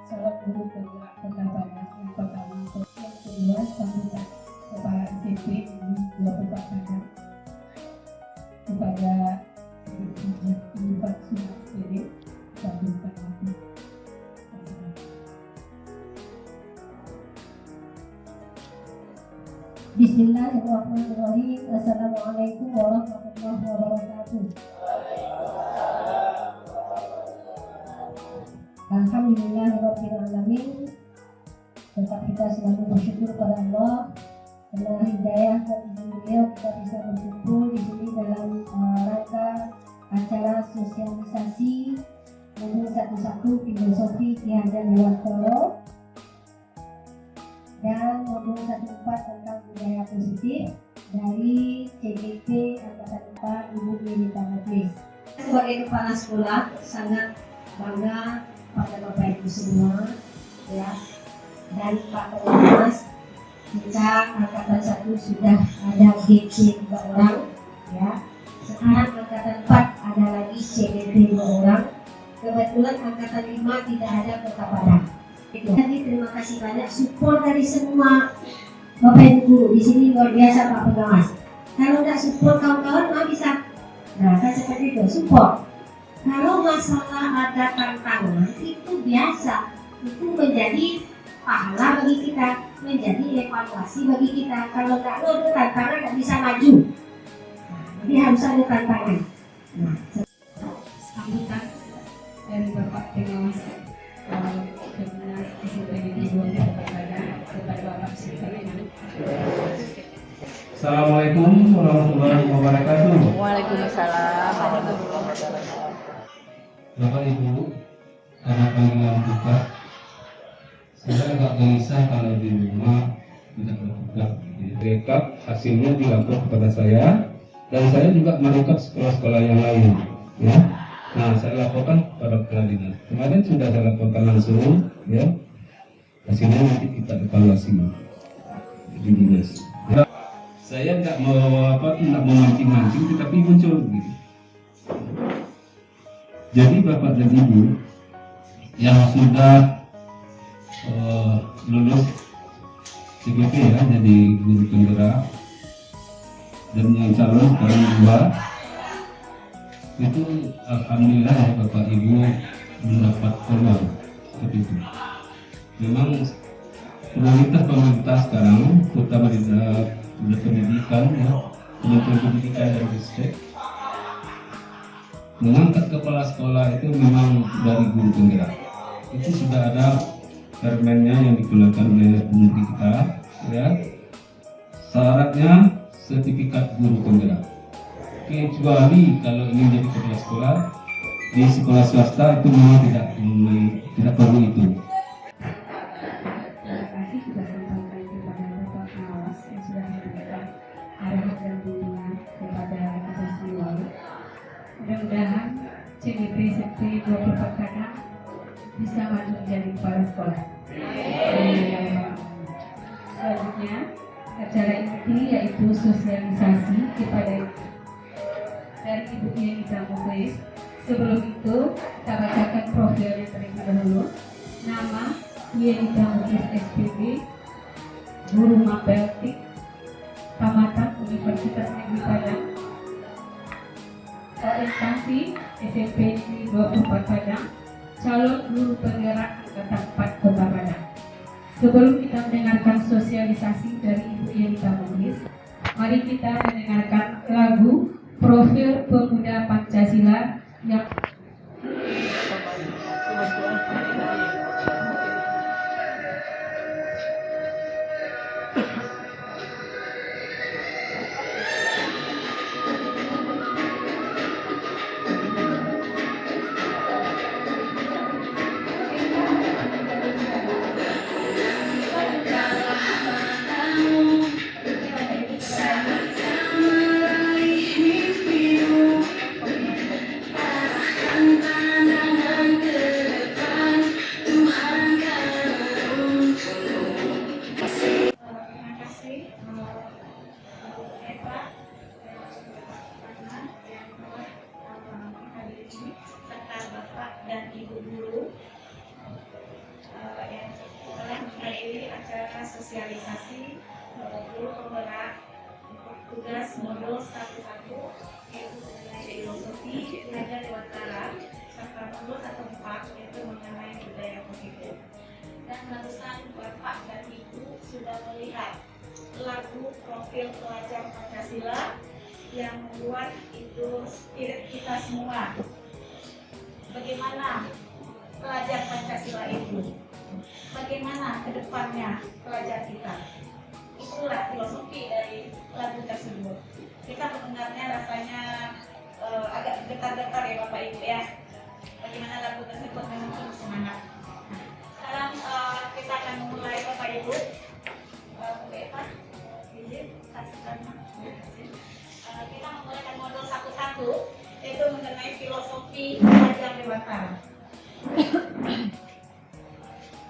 calon guru penggerak kebadan yang pertama, yang kedua sambutan kepala SMP di 24 Padang kepada Ibu Pak Sumat SPD sambutan waktu. Bismillahirrahmanirrahim. Assalamualaikum warahmatullahi wabarakatuh. Alhamdulillahirrahmanirrahim. Tetap kita selalu bersyukur pada Allah karena hidayah dan izin beliau kita bisa berkumpul di sini dalam rangka acara sosialisasi nomor 11 filosofi Ki Hajar Dewantara dan nomor 14 tentang budaya positif dari CGP Angkatan 4 Ibu Yelita Muklis. Sebagai kepala sekolah sangat bangga pada Bapak Ibu semua ya, dan Pak Petugas kita Angkatan 1 sudah ada GC 3 orang ya. Sekarang Angkatan 4 ada lagi CDP 2 orang. Kebetulan Angkatan 5 tidak ada Kota Padang. Jadi terima kasih banyak support dari semua Bapak Ibu guru di sini, luar biasa Pak Pengawas. Kalau nggak support kawan-kawan nggak bisa. Nah kan seperti itu support. Kalau masalah ada tantangan itu biasa, itu menjadi pahala bagi kita, menjadi evaluasi bagi kita. Kalau nggak ada tantangan nggak bisa maju. Nah, jadi harus ada tantangan. Nah, sambutan dari Bapak Pengawas Assalamualaikum warahmatullahi wabarakatuh. Waalaikumsalam warahmatullahi wabarakatuh. Bapak Ibu, karena panggilan kita, saya agak gelisah kalau di rumah tidak bertugas. Rekap hasilnya dilapor kepada saya, dan saya juga merekap sekolah-sekolah yang lain. Ya, nah saya laporkan kepada pengadilan. Kemarin sudah saya laporkan langsung, ya. Hasilnya nanti kita evaluasi di dinas. Ya, saya tidak mau memancing-mancing, tetapi muncul begitu. Jadi Bapak dan Ibu yang sudah lulus CGP ya, jadi guru penggerak, dan yang calon sekarang 2 itu alhamdulillah ya Bapak Ibu mendapat peluang seperti itu. Memang prioritas pemerintah sekarang, terutama di pendidikan ya, Kementerian Pendidikan dan Ristek, mengangkat kepala sekolah itu memang dari guru penggerak. Itu sudah ada permennya yang digunakan oleh menteri kita ya. Syaratnya sertifikat guru penggerak. Kecuali kalau ingin jadi kepala sekolah di sekolah swasta itu memang tidak perlu itu. Terima kasih sudah sampaikan kepada Bapak Pengawas yang sudah memberikan arahan dan bimbingan kepada kita semua. Mudah-mudahan CGP SMP 24 Padang bisa maju menjadi kepala sekolah. Selanjutnya acara inti yaitu sosialisasi kepada dari Ibu Yelita Muklis. Sebelum itu kita bacakan profilnya terlebih dahulu. Nama Yelita Muklis SPD, guru mapeltik, tamatan Universitas Negeri Padang, orientasi SMP Negeri 24 Padang, calon guru penggerak Angkatan 4 Kota Padang. Sebelum kita mendengarkan sosialisasi dari Ibu Yelita Muklis, mari kita mendengarkan lagu Profil Pemuda Pancasila yang yang telah menghadiri acara sosialisasi guru penggerak tugas modul 1.1 yaitu mengenai filosofi belajar Dewantara serta modul 1.4 yaitu mengenai budaya positif. Dan barusan Bapak dan Ibu sudah melihat lagu profil pelajar Pancasila yang membuat itu spirit kita semua. Bagaimana pelajar Pancasila itu? Bagaimana kedepannya pelajar kita? Itulah filosofi dari lagu tersebut. Kita mendengarnya rasanya agak getar-getar ya Bapak Ibu ya. Bagaimana lagu tersebut memang semangat. Sekarang kita akan memulai Bapak Ibu. Bu Eva, izin kasihkan. Kita memulai modul 1.1 yaitu mengenai filosofi belajar Dewantara.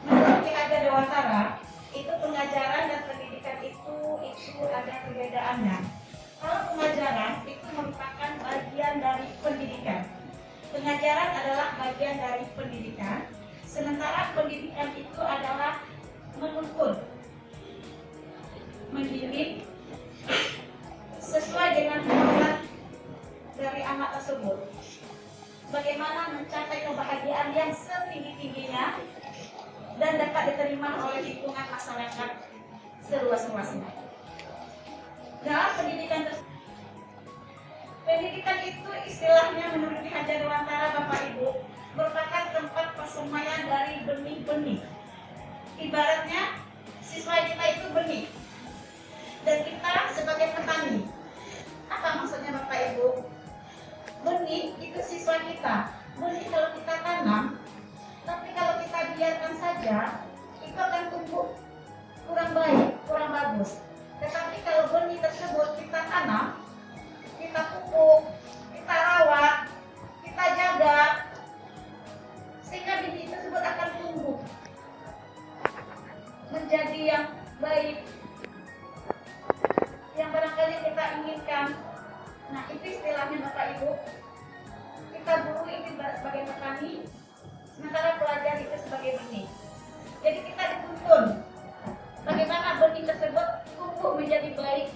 Menurut Ki Hajar Dewantara, itu pengajaran dan pendidikan itu ada perbedaannya. Kalau pengajaran itu merupakan bagian dari pendidikan. Pengajaran adalah bagian dari pendidikan, sementara pendidikan itu adalah menuntun, mendidik sesuai dengan kemauan dari anak tersebut. Bagaimana mencapai kebahagiaan yang setinggi-tingginya dan dapat diterima oleh lingkungan masyarakat seluas-luasnya. Dalam pendidikan itu istilahnya menurut Ki Hajar Dewantara Bapak Ibu merupakan tempat persemaian dari benih-benih. Ibaratnya siswa kita itu benih dan kita sebagai petani. Apa maksudnya Bapak Ibu? Benih itu siswa kita. Benih kalau kita tanam, tapi kalau kita biarkan saja, itu akan tumbuh kurang baik, kurang bagus. Tetapi kalau benih tersebut kita tanam, kita pupuk, kita rawat, kita jaga, sehingga benih tersebut akan tumbuh menjadi yang baik, yang barangkali kita inginkan. Nah, itu istilahnya Bapak Ibu. Kita guru ini sebagai petani, sementara pelajar itu sebagai benih. Jadi kita dituntun bagaimana benih tersebut tumbuh menjadi baik,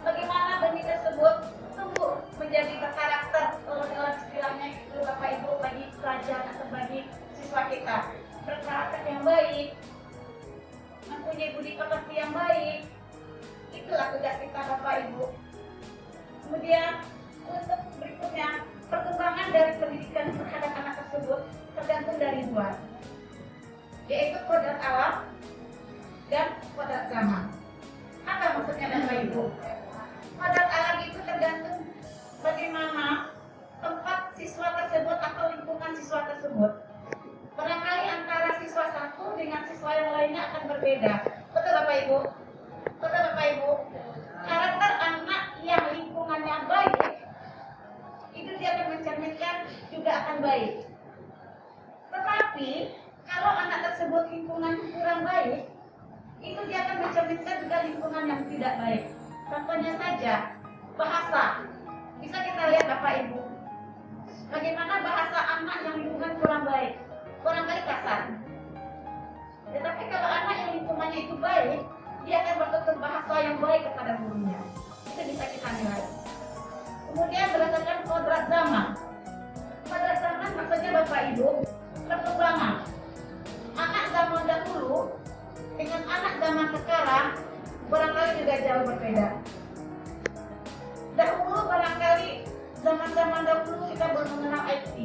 bagaimana benih tersebut tumbuh menjadi berkarakter. Kalau dalam istilahnya itu Bapak Ibu bagi pelajar atau bagi siswa kita berkarakter yang baik, mempunyai budi pekerti yang baik. Itulah tugas kita Bapak Ibu. Kemudian untuk berikutnya, perkembangan dari pendidikan terhadap anak tersebut tergantung dari dua, yaitu kodrat alam dan kodrat zaman. Apa maksudnya Bapak Ibu? Kodrat alam itu tergantung bagaimana tempat siswa tersebut atau lingkungan siswa tersebut. Barangkali antara siswa satu dengan siswa yang lainnya akan berbeda. Betul Bapak Ibu? Betul Bapak Ibu? Karakter anak yang lingkungannya baik, itu dia akan mencerminkan juga akan baik. Tetapi kalau anak tersebut lingkungannya kurang baik, itu dia akan mencerminkan juga lingkungan yang tidak baik. Contohnya saja bahasa. Bisa kita lihat Bapak Ibu, bagaimana bahasa anak yang lingkungan kurang baik, barangkali kasar. Tetapi kalau anak yang lingkungannya itu baik, dia akan bertutur bahasa yang baik kepada gurunya. Itu bisa kita nilai. Kemudian berdasarkan kodrat zaman. Kodrat zaman maksudnya Bapak Ibu, perkembangan. Anak zaman dahulu dengan anak zaman sekarang barangkali juga jauh berbeda. Dahulu barangkali zaman-zaman dahulu kita belum mengenal IT.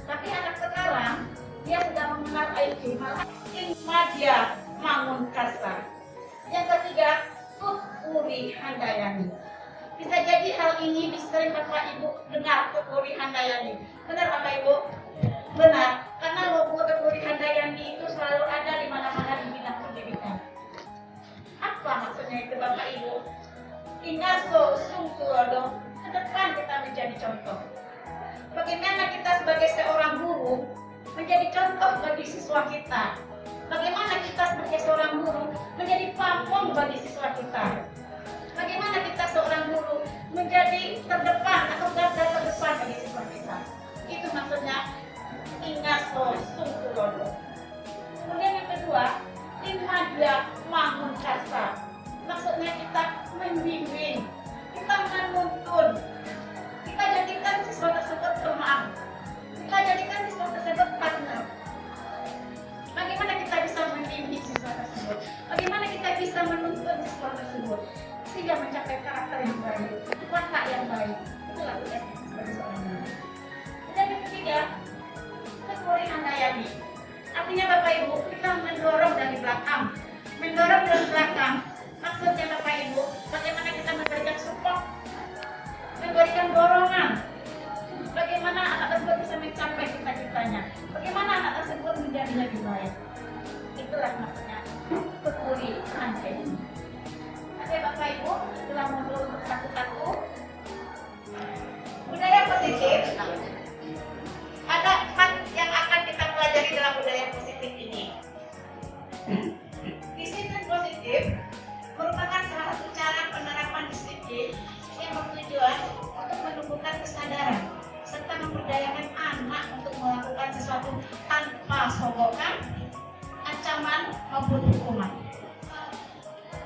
Tapi anak sekarang dia sudah mengenal IT, malah media mangun kasta. Yang ketiga, Tuturi Handayani. Bisa jadi hal ini bisa Bapak Ibu dengar Tuturi Handayani. Benar Bapak Ibu? Benar, karena logo Tuturi Handayani itu selalu ada di mana-mana di bidang pendidikan. Apa maksudnya itu Bapak Ibu? Ingaso Sungtulodo, ke depan kita menjadi contoh. Bagaimana kita sebagai seorang guru menjadi contoh bagi siswa kita. Bagaimana kita sebagai seorang guru menjadi pamong bagi siswa kita. Bagaimana kita seorang guru menjadi terdepan atau garda terdepan bagi siswa kita. Itu maksudnya Ingaso Sungtulodo. paham. Mendorong dari belakang, maksudnya Bapak Ibu, bagaimana kita memberikan support, memberikan dorongan, bagaimana anak tersebut bisa mencapai cita-citanya, bagaimana anak tersebut menjadi lebih baik. Itulah maksudnya kekuri anjing. Oke Bapak Ibu, setelah modul satu-satu, budaya positif. Ada 4 yang akan kita pelajari dalam budaya positif ini. Disiplin positif merupakan salah satu cara penerapan disiplin yang bertujuan untuk menumbuhkan kesadaran serta memberdayakan anak untuk melakukan sesuatu tanpa sogokan, ancaman maupun hukuman.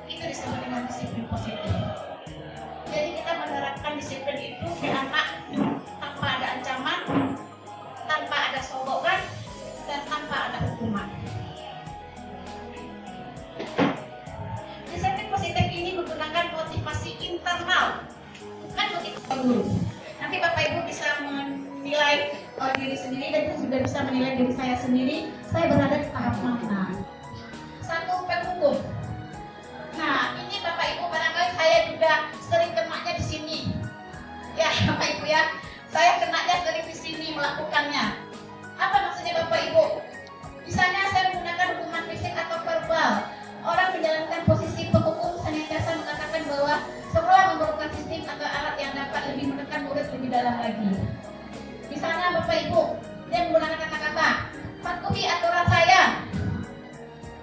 Itu disebut dengan disiplin positif. Jadi kita menerapkan disiplin itu ke anak tanpa ada ancaman, tanpa ada sogokan, dan tanpa ada hukuman. Disiplin positif ini menggunakan motivasi internal, bukan motivasi guru. Nanti Bapak Ibu bisa menilai diri sendiri dan juga bisa menilai diri saya sendiri. Saya berada di tahap mana? 1, penghukum. Nah, ini Bapak Ibu barangkali saya juga sering kenanya di sini. Ya, Bapak Ibu ya, saya kenanya sering di sini melakukannya. Apa maksudnya Bapak Ibu? Misalnya saya menggunakan hukuman fisik atau verbal. Orang menjalankan posisi penghukum senantiasa mengatakan bahwa sekolah memerlukan sistem atau alat yang dapat lebih menekan murid lebih dalam lagi. Misalnya Bapak Ibu, dia menggunakan kata-kata, patuhi aturan saya,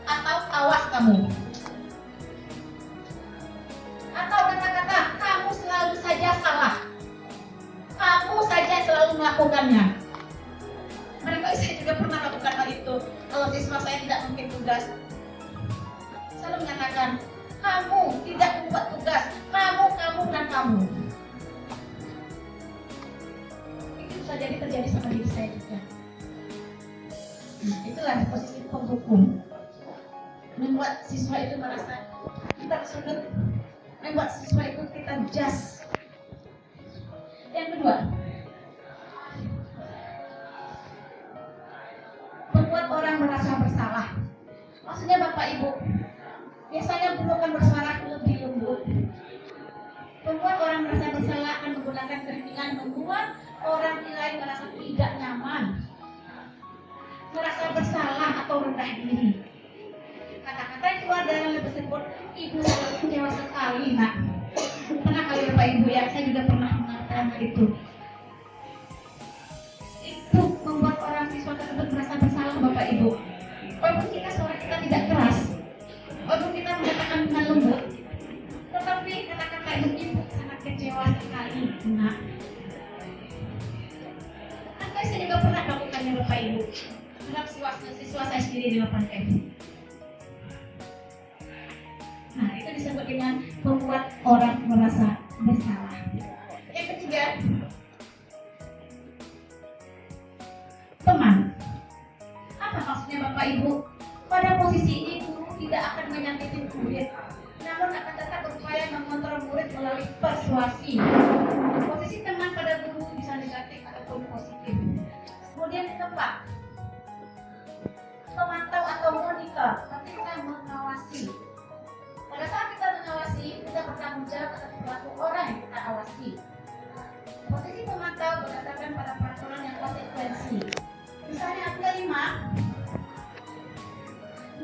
atau awas kamu. Atau kata-kata, kamu selalu saja salah, kamu saja selalu melakukannya. Barangkali saya juga pernah melakukan hal itu. Kalau siswa saya tidak mungkin tugas, selalu menyatakan, kamu tidak membuat tugas, kamu, dan kamu. Itu bisa jadi terjadi sama diri saya juga. Nah, itulah posisi penghukum. Membuat siswa itu merasa kita tersudut, membuat siswa itu kita jas. Yang kedua, membuat orang merasa bersalah. Maksudnya Bapak Ibu, biasanya guru akan bersuara lebih lembut. Membuat orang merasa bersalah akan menggunakan keheningan, membuat orang lain merasa tidak nyaman, merasa bersalah atau rendah diri. Kata-kata yang keluar dari lebih tersebut, ibu saya kecewa sekali, nak. Pernah kali Bapak Ibu ya, saya juga pernah mengatakan itu. Itu membuat orang siswa tersebut merasa bersalah Bapak Ibu. Walaupun kita suara kita tidak keras, walaupun kita mengatakan dengan lembut, tetapi kata-kata itu ibu sangat kecewa sekali, nak. Kan saya juga pernah melakukannya Bapak Ibu. Terhadap siswa saya sendiri di lapangan KM. Nah, itu disebut dengan membuat orang merasa bersalah. Yang ketiga, teman. Apa maksudnya Bapak Ibu? Pada posisi ini guru tidak akan menyakiti murid, namun akan tetap berupaya mengontrol murid melalui persuasi. Posisi teman pada guru bisa negatif ataupun positif. Kemudian yang keempat, pemantau atau monitor, ketika mengawasi. Pada saat kita mengawasi, kita bertanggung jawab atas perilaku orang yang kita awasi. Posisi pemantau berdasarkan pada peraturan yang konsekuensi. Misalnya yang kelima,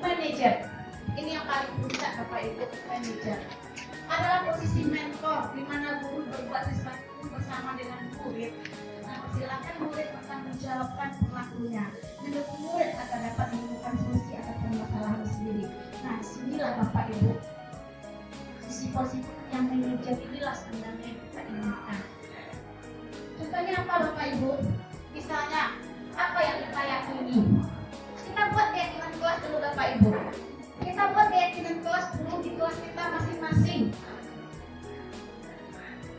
manajer. Ini yang paling puncak Bapak Ibu, manajer. Adalah posisi mentor di mana guru berbuat sesuatu bersama dengan murid. Nah, silakan murid bertanggung jawabkan perilakunya, mendukung murid agar dapat menemukan solusi atas permasalahan sendiri. Nah, disinilah Bapak Ibu, posisi yang manajer inilah sebenarnya yang kita inginkan. Contohnya apa Bapak Ibu? Misalnya, apa yang kita yakini? Kita buat keyakinan kelas dulu Bapak Ibu. Kita buat keyakinan kelas dulu di kelas kita masing-masing.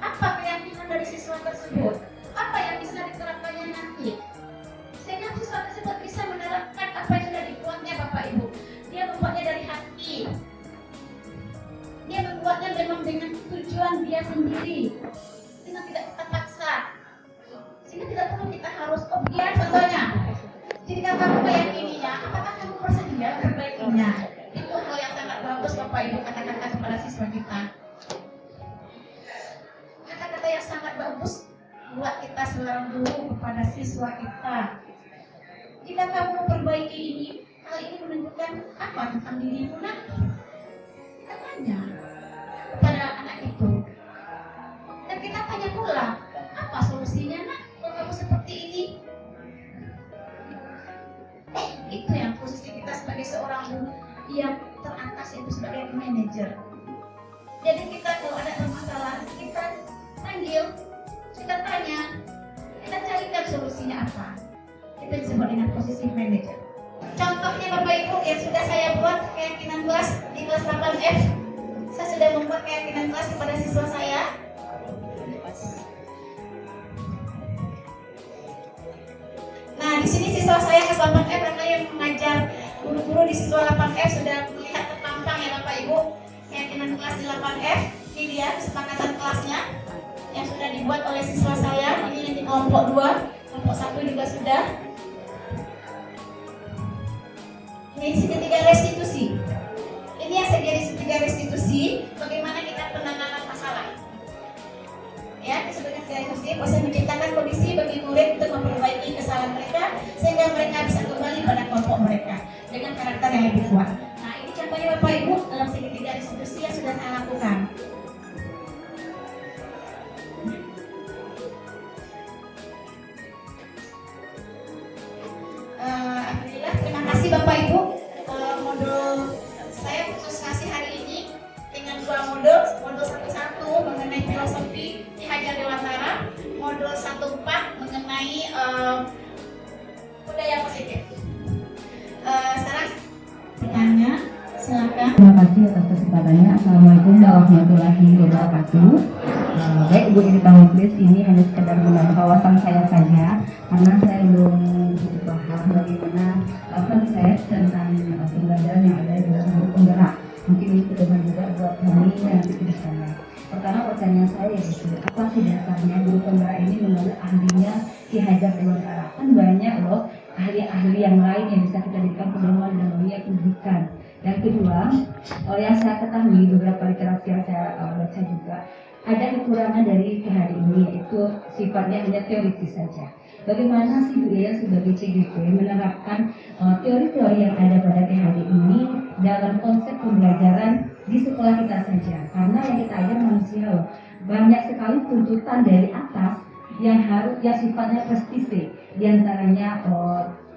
Apa keyakinan dari siswa tersebut? Apa yang bisa diterapkannya nanti? Sehingga siswa tersebut bisa menerapkan apa yang sudah dibuatnya Bapak Ibu. Dia membuatnya dari hati. Dia membuatnya memang dengan tujuan dia sendiri. Sehingga tidak kita paksa. Sehingga tidak perlu kita harus contohnya. Jika kamu meyakininya, apakah kamu bersedia memperbaikinya? Itu siswa kita. Jika kamu memperbaiki ini, hal ini menunjukkan apa tentang dirimu nak? Kita tanya kepada anak itu. Dan kita tanya pula, apa solusinya nak kalau kamu seperti ini? Itu yang posisi kita sebagai seorang guru yang teratas, yaitu sebagai manajer. Jadi kita kalau ada masalah, kita panggil, kita tanya, kita carikan solusinya apa. Itu disebut dengan posisi manajer. Contohnya Bapak Ibu yang sudah saya buat keyakinan kelas di kelas 8F. Saya sudah membuat keyakinan kelas kepada siswa saya. Nah, di sini siswa saya kelas 8F karena yang mengajar guru-guru di siswa 8F sudah melihat terpampang ya Bapak Ibu. Keyakinan kelas di 8F, ini dia kesepakatan kelasnya yang sudah dibuat oleh siswa saya. Ini yang di kelompok 2, kelompok 1 juga sudah. Ini segitiga restitusi. Ini yang segitiga restitusi, bagaimana kita penanganan masalah. Ya, disebut dengan restitusi, proses menciptakan kondisi bagi murid untuk memperbaiki kesalahan mereka sehingga mereka bisa kembali pada kelompok mereka dengan karakter yang lebih kuat. Nah, ini contohnya Bapak Ibu dalam segitiga restitusi yang sudah saya lakukan. Alhamdulillah, terima kasih Bapak Ibu. Modul saya khusus kasih hari ini dengan 2 modul. Modul 11 mengenai filosofi Ki Hajar Dewantara, modul 14 mengenai budaya positif. Sekarang bertanya, silakan. Terima kasih atas kesempatannya. Assalamualaikum warahmatullahi wabarakatuh. Baik Ibu Irita Muklis, ini hanya sekedar menambah wawasan saya saja karena saya belum begitu paham bagaimana konsep tentang pembelajaran yang ada di dalam guru penggerak. Mungkin ini pedoman juga buat kami nanti ke depannya. Pertama pertanyaan saya yaitu apa sih dasarnya guru penggerak ini menurut ahlinya Ki Hajar Dewantara? Kan banyak loh ahli-ahli yang lain yang bisa kita jadikan pedoman dalam dunia pendidikan. Yang kedua, yang saya ketahui beberapa literasi yang saya baca juga ada kekurangan dari Ki hari ini, yaitu sifatnya hanya teoritis saja. Bagaimana sih beliau sebagai CGP menerapkan teori-teori yang ada pada Ki hari ini dalam konsep pembelajaran di sekolah kita saja? Karena yang kita ajar manusia loh, banyak sekali tuntutan dari atas yang sifatnya prestise, diantaranya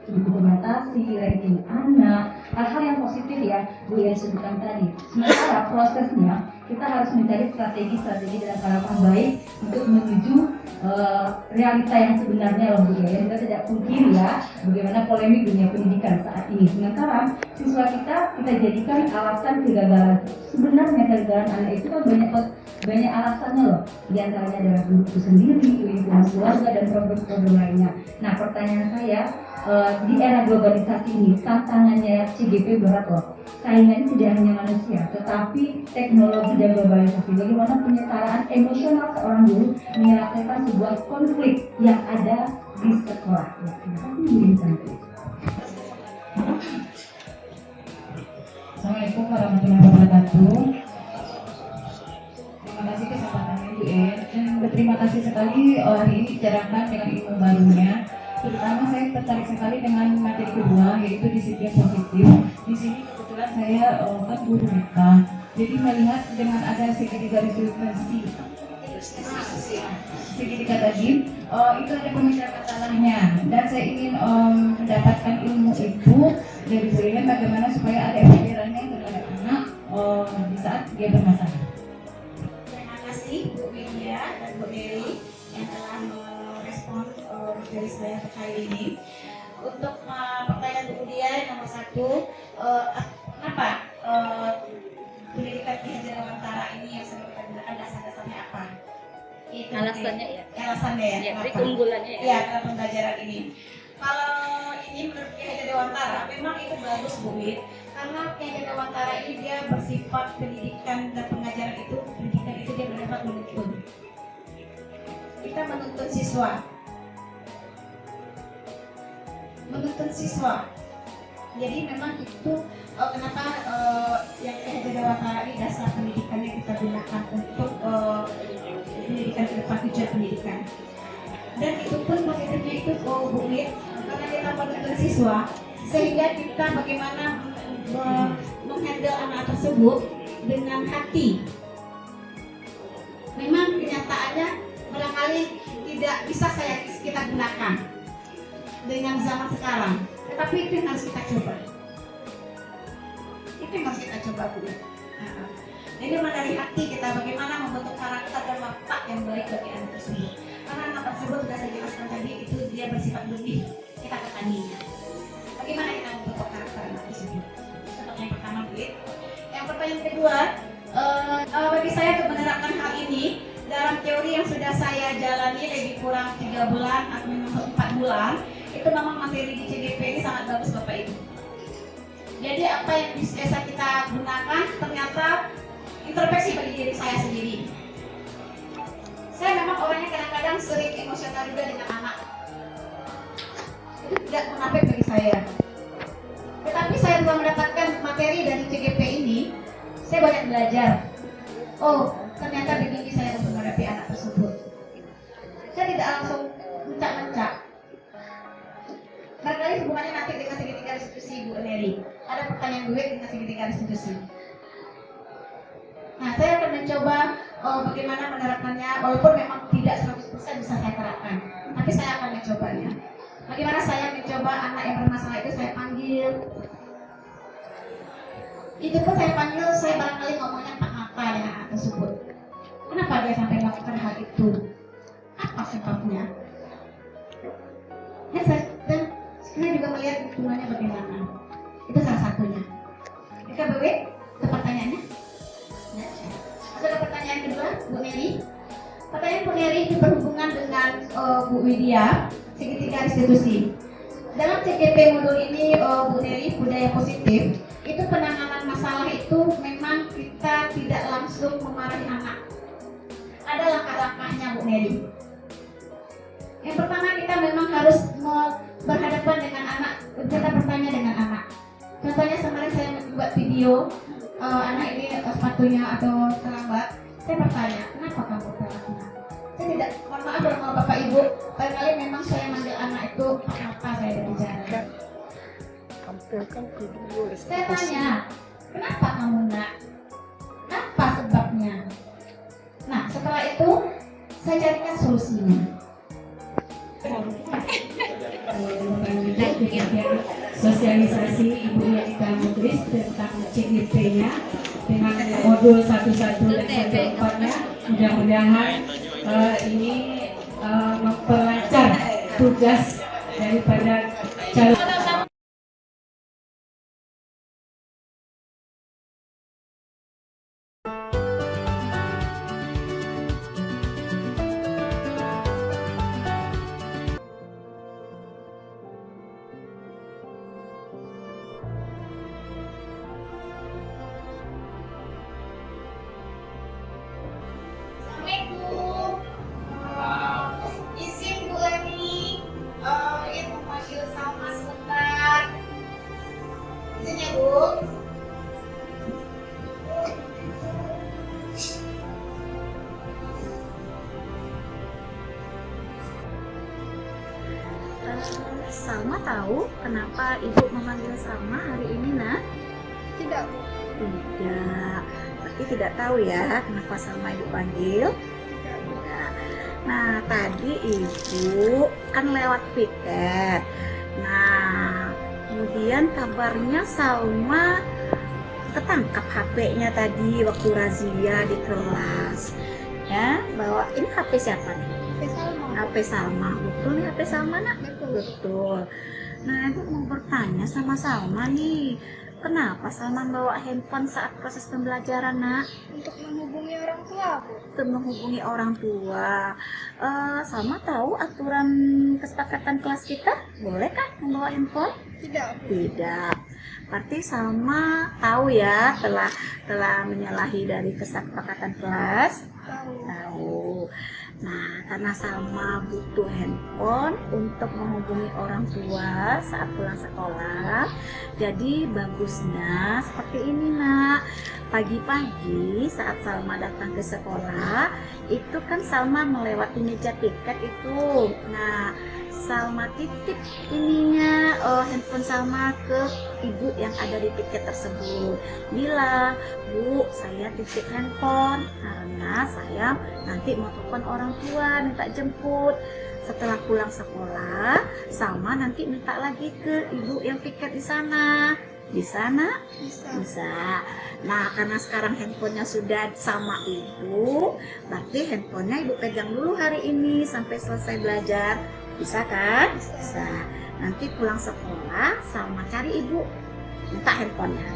dokumentasi, ranking anak, hal-hal yang positif ya Bu yang sebutkan tadi. Sementara prosesnya kita harus mencari strategi-strategi dalam langkah baik untuk menuju realita yang sebenarnya loh Bu ya. Kita tidak pungkiri ya bagaimana polemik dunia pendidikan saat ini. Sementara siswa kita jadikan alasan kegagalan. Sebenarnya kegagalan anak itu kan banyak alasannya loh. Di antaranya adalah guru itu sendiri, lingkungan keluarga dan problem-problem lainnya. Nah, pertanyaan saya di era globalisasi ini tantangannya CGP berat loh. Saingannya tidak hanya manusia, tetapi teknologi dan globalisasi. Bagaimana penyetaraan emosional seorang guru menyelesaikan sebuah konflik yang ada di sekolah. Terima kasih Bu Intan. Assalamualaikum warahmatullahi wabarakatuh. Terima kasih kesempatannya Bu dan berterima kasih sekali hari ini dicerahkan dengan ilmu barunya. Terutama saya tertarik sekali dengan materi kedua, yaitu disiplin positif. Di sini kebetulan saya kan guru BK, jadi melihat dengan ada segitiga restitusi segitiga tadi, itu ada pemikiran masalahnya, dan saya ingin mendapatkan ilmu itu dari Bu Ellen bagaimana supaya ada efektirannya kepada anak di saat dia bermasalah. Terima kasih Bu Widya dan Bu Dewi yang telah merespon dari saya terkait ini. Untuk pertanyaan Bu Widya yang nomor 1, kenapa pendidikan Ki Hajar Dewantara ini yang sering kita gunakan dasar-dasarnya apa? Itu Alasannya ya. Alasannya ya. Ya, keunggulannya ya. Iya, dalam pembelajaran ini. Kalau ini menurut Ki Hajar Dewantara, memang itu bagus Bu Wid, karena Ki Hajar Dewantara ini dia bersifat pendidikan dan pengajaran itu, pendidikan itu dia bersifat menuntun. Kita menuntun siswa. Jadi memang itu kenapa yang Ki Hajar Dewantara ini dasar pendidikannya kita gunakan untuk pendidikan ke depan, tujuan pendidikan. dan itu pun positifnya itu Bu Wit, karena kita menuntun siswa sehingga kita bagaimana menghandle anak tersebut dengan hati. Memang kenyataannya barangkali tidak bisa kita gunakan dengan zaman sekarang, tetapi itu yang harus kita coba. Itu yang harus kita coba Bu. Jadi dari hati kita bagaimana membentuk karakter dan watak yang baik bagi anak tersebut. Karena anak tersebut sudah saya jelaskan tadi itu dia bersifat lebih, kita ketaninya. Bagaimana kita membentuk karakter anak tersebut? Contoh yang pertama Bu. Yang pertanyaan kedua, bagi saya untuk menerapkan hal ini dalam teori yang sudah saya jalani lebih kurang 3 bulan atau 4 bulan, itu memang materi di CGP ini sangat bagus Bapak Ibu. Jadi apa yang bisa kita gunakan ternyata introspeksi bagi diri saya sendiri. Saya memang orangnya kadang-kadang sering emosional juga dengan anak. Itu tidak munafik bagi saya. Tetapi saya telah mendapatkan materi dari CGP ini, saya banyak belajar. Oh, ternyata begini saya harus menghadapi anak tersebut. Saya tidak langsung mencak-mencak. Barangkali hubungannya nanti dengan segitiga restitusi Bu Neri. Ada pertanyaan gue dengan segitiga restitusi. Nah, saya akan mencoba bagaimana menerapkannya, walaupun memang tidak 100% bisa saya terapkan, tapi saya akan mencobanya. Bagaimana saya mencoba anak yang bermasalah itu saya panggil. Itu pun saya panggil, saya barangkali ngomongnya tak mata dengan anak tersebut. Kenapa dia sampai melakukan hal itu? Apa sebabnya? Dan saya juga melihat hubungannya bagaimana. Itu salah satunya. Oke, Bu, itu pertanyaannya. Ada pertanyaan kedua, Bu Neri. Pertanyaan Bu Neri itu berhubungan dengan Bu Widya, segitiga restitusi. Dalam CGP modul ini, Bu Neri, budaya positif, itu penanganan masalah itu memang kita tidak langsung memarahi anak. Ada langkah-langkahnya Bu Neri. Yang pertama kita memang harus berhadapan dengan anak, kita bertanya dengan anak. Contohnya kemarin saya membuat video anak ini sepatunya atau terlambat, saya bertanya, kenapa kamu terlambat? Saya tidak, mohon maaf kalau Bapak Ibu, barangkali memang saya manggil anak itu apa saya dari jalan. Saya tanya, kenapa kamu nak? Apa sebabnya? Nah, setelah itu saya carikan solusinya. Sosialisasi Ibu Yanita Mudris tentang CGP-nya dengan modul 1 dan 4-nya. Mudah-mudahan ini memperlancar tugas daripada calon. Assalamualaikum. Izin Bu Leni, ingin memanggil Salma sebentar. Izin ya Bu. Salma tahu kenapa Ibu memanggil Salma hari ini, nak? Tidak. Tidak. Berarti tidak tahu ya kenapa Salma Ibu panggil? Tidak. Nah, tadi Ibu kan lewat piket. Nah, kemudian kabarnya Salma ketangkap HP-nya tadi waktu razia di kelas. Ya, bawa ini HP siapa nih? HP Salma. Betul nih HP Salma, nak? Betul. Nah, Ibu mau bertanya sama Salma nih, kenapa Salma bawa handphone saat proses pembelajaran, nak? Untuk menghubungi orang tua, Bu. Untuk menghubungi orang tua. Salma tahu aturan kesepakatan kelas kita? Bolehkah membawa handphone? Tidak. Tidak. Berarti Salma tahu ya telah menyalahi dari kesepakatan kelas? Tahu. Tahu. Nah, karena Salma butuh handphone untuk menghubungi orang tua saat pulang sekolah, jadi bagusnya seperti ini, Nak. Pagi-pagi saat Salma datang ke sekolah, itu kan Salma melewati meja tiket itu. Nah, Salma titip handphone Salma ke ibu yang ada di tiket tersebut. Bilang, Bu, saya titip handphone karena saya nanti mau telepon orang tua minta jemput. Setelah pulang sekolah, Salma nanti minta lagi ke ibu yang tiket di sana. Bisa, Nak? Bisa. Nah, karena sekarang handphonenya sudah sama ibu, berarti handphonenya ibu pegang dulu hari ini sampai selesai belajar. Bisa kan? Bisa. Nanti pulang sekolah Salma cari ibu, minta handphonenya.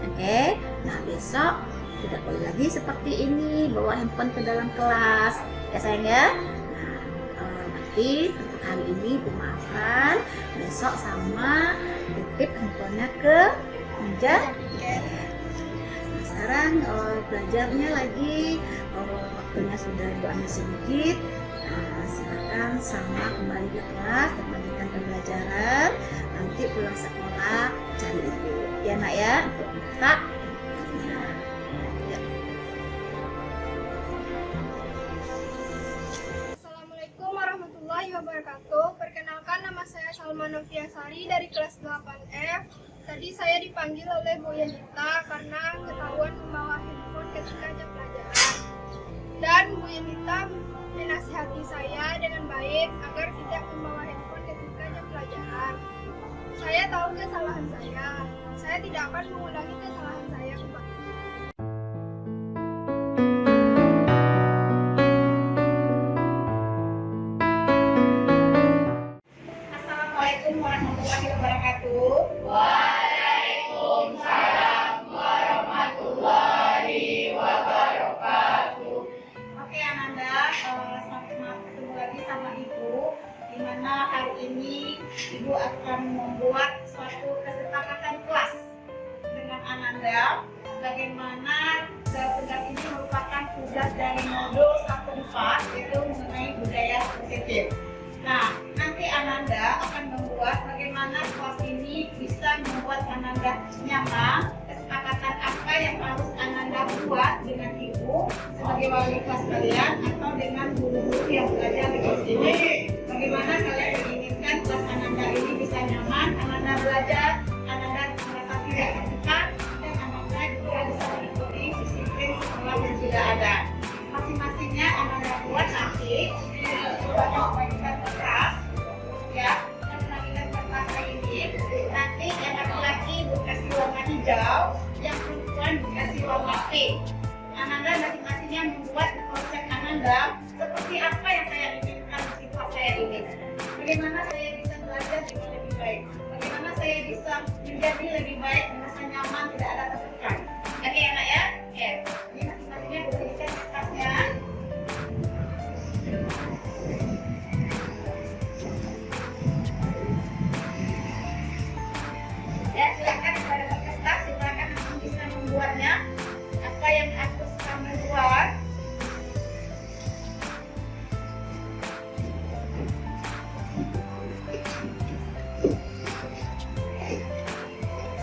Oke? Nah, besok tidak boleh lagi seperti ini, bawa handphone ke dalam kelas. Ya sayang ya? Nah, nanti untuk hari ini ibu maafkan, besok Salma titip handphonenya ke meja. Nah, sekarang belajarnya lagi, waktunya sudah ibu ambil sedikit. Silakan Salma kembali ke kelas dan lanjutkan pembelajaran. Nanti pulang sekolah cari ibu, ya Nak ya, untuk minta. Assalamualaikum warahmatullahi wabarakatuh. Perkenalkan, nama saya Salma Noviasari dari kelas 8F. Tadi saya dipanggil oleh Bu Yenita karena ketahuan membawa handphone ketika jam pelajaran. Dan Bu Yenita menasihati saya dengan baik agar tidak membawa handphone ketika jam pelajaran. Saya tahu kesalahan saya. Saya tidak akan mengulangi kesalahan saya kembali. Assalamualaikum warahmatullahi wabarakatuh. Waalaikumsalam warahmatullahi wabarakatuh. Oke Ananda, selamat ketemu lagi sama Ibu. Dimana hari ini Ibu akan membuat suatu kesepakatan kelas dengan Ananda. Bagaimana tugas ini merupakan tugas dari modul 1/4, yaitu mengenai budaya positif. Nah, nanti Ananda akan membuat bagaimana kelas ini bisa membuat Ananda nyaman. Kesepakatan apa yang harus Ananda buat dengan Ibu sebagai wali kelas kalian atau dengan guru-guru yang belajar di kelas ini. Bagaimana kalian menginginkan kelas Ananda ini bisa nyaman, Ananda belajar, Ananda merasa tidak tertekan, dan Ananda juga bisa mengikuti disiplin sekolah yang sudah ada. Masing-masingnya Ananda buat nanti bagian kertas, ya, dan bagian kertas ini nanti yang laki-laki dikasih warna hijau, yang perempuan dikasih warna pink. Ananda masing-masingnya membuat konsep Ananda seperti apa yang saya inginkan di kelas saya ini. Bagaimana saya bisa belajar dengan lebih baik? Bagaimana saya bisa menjadi lebih baik, merasa nyaman, tidak ada tertekan. Oke anak ya? Oke. Ini masing-masingnya diberikan kertasnya. Ya, silakan kepada peserta, silakan langsung bisa membuatnya. Apa yang harus kamu buat?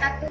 Satu.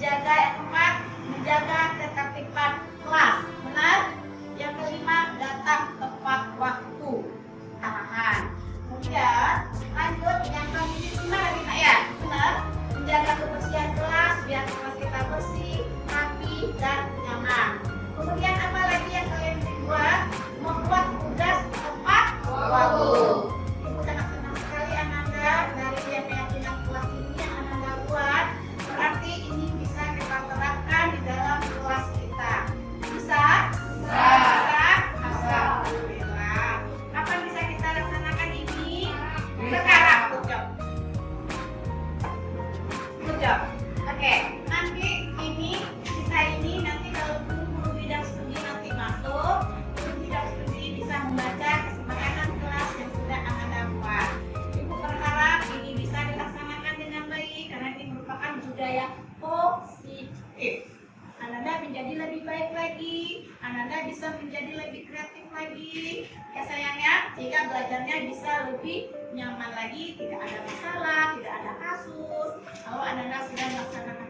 yang keempat, menjaga ketertiban kelas. Benar? Yang kelima, datang tepat waktu. Arahan. Kemudian lanjut yang kelima lagi Nak ya. Benar? Menjaga kebersihan kelas biar kelas kita bersih, rapi dan nyaman. Kemudian apa lagi yang kalian buat? Membuat tugas tepat waktu. Ibu sangat senang sekali Ananda dari keyakinan kelas ini yang Ananda buat. Berarti ini bisa kita terapkan di dalam kelas kita. Bisa? Bisa. Alhamdulillah. Kapan bisa kita laksanakan ini? Sekarang. Good job. Oke, nanti kita ini nanti kalau guru bidang studi nanti masuk, guru bidang studi bisa membaca kesepakatan kelas yang sudah Ananda buat. Ibu berharap ini bisa dilaksanakan dengan baik karena ini merupakan budaya positif. Ananda menjadi lebih baik lagi, Ananda bisa menjadi lebih kreatif lagi, ya sayangnya, sehingga belajarnya bisa lebih nyaman lagi, tidak ada masalah, tidak ada kasus. Kalau Ananda sudah melaksanakan